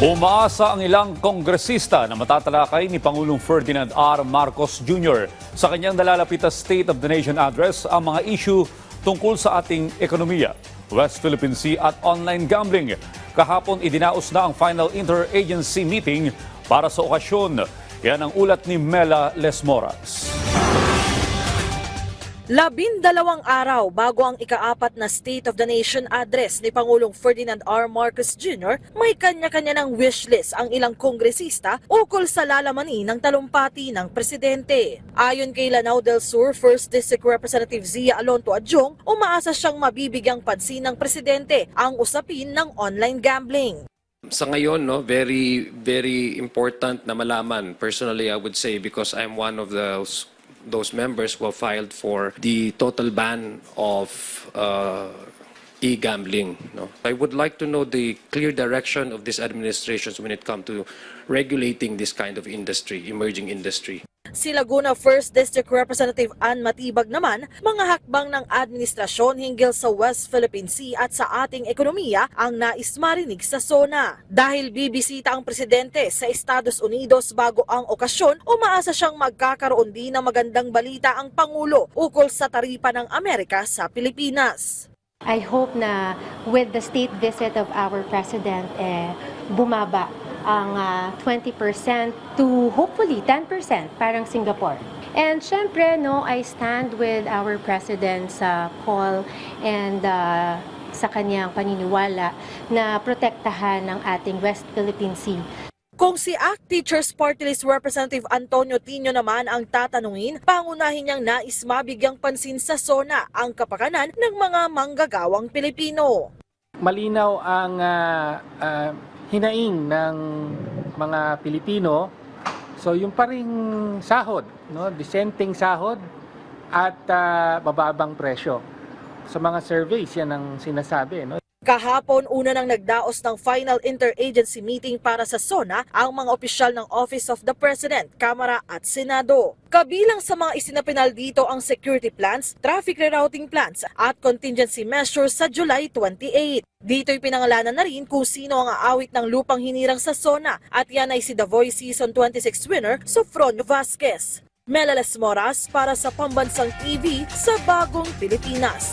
Umaasa ang ilang kongresista na matatalakay ni Pangulong Ferdinand R. Marcos Jr. sa kanyang nalalapit na State of the Nation address ang mga issue tungkol sa ating ekonomiya, West Philippine Sea at online gambling. Kahapon idinaos na ang final interagency meeting para sa okasyon. Yan ang ulat ni Mela Lesmoras. 12 araw bago ang ika-4 na State of the Nation address ni Pangulong Ferdinand R. Marcos Jr., may kanya-kanya ng wishlist ang ilang kongresista ukol sa lalamanin ng talumpati ng presidente. Ayon kay Lanao del Sur 1st District Representative Zia Alonto Adjong, umaasa siyang mabibigyang pansin ng presidente ang usapin ng online gambling. Sa ngayon, very important na malaman. Personally, I would say, because I'm one of those members who have filed for the total ban of e-gambling. I would like to know the clear direction of this administration when it comes to regulating this kind of industry, emerging industry. Si Laguna 1st District Representative Ann Matibag naman, mga hakbang ng administrasyon hinggil sa West Philippine Sea at sa ating ekonomiya ang nais marinig sa SONA. Dahil bibisita ang presidente sa Estados Unidos bago ang okasyon, umaasa siyang magkakaroon din ng magandang balita ang Pangulo ukol sa taripa ng Amerika sa Pilipinas. I hope na with the state visit of our president, bumaba ang 20% to hopefully 10%, parang Singapore. And syempre, I stand with our president sa call and sa kanyang paniniwala na protektahan ng ating West Philippine Sea. Kung si ACT Teachers Party List Representative Antonio Tino naman ang tatanungin, pangunahin niyang nais mabigyang pansin sa SONA ang kapakanan ng mga manggagawang Pilipino. Malinaw ang hinaing ng mga Pilipino. So yung paring sahod, disenteng sahod at bababang presyo. Sa mga surveys yan ang sinasabi. Kahapon, una nang nagdaos ng final interagency meeting para sa SONA ang mga opisyal ng Office of the President, Kamara at Senado. Kabilang sa mga isinapinal dito ang security plans, traffic rerouting plans at contingency measures sa July 28. Dito'y pinangalanan na rin kung sino ang aawit ng lupang hinirang sa SONA at yan ay si The Voice Season 26 winner, Sofronio Vasquez. Mela Lesmoras para sa Pambansang TV sa Bagong Pilipinas.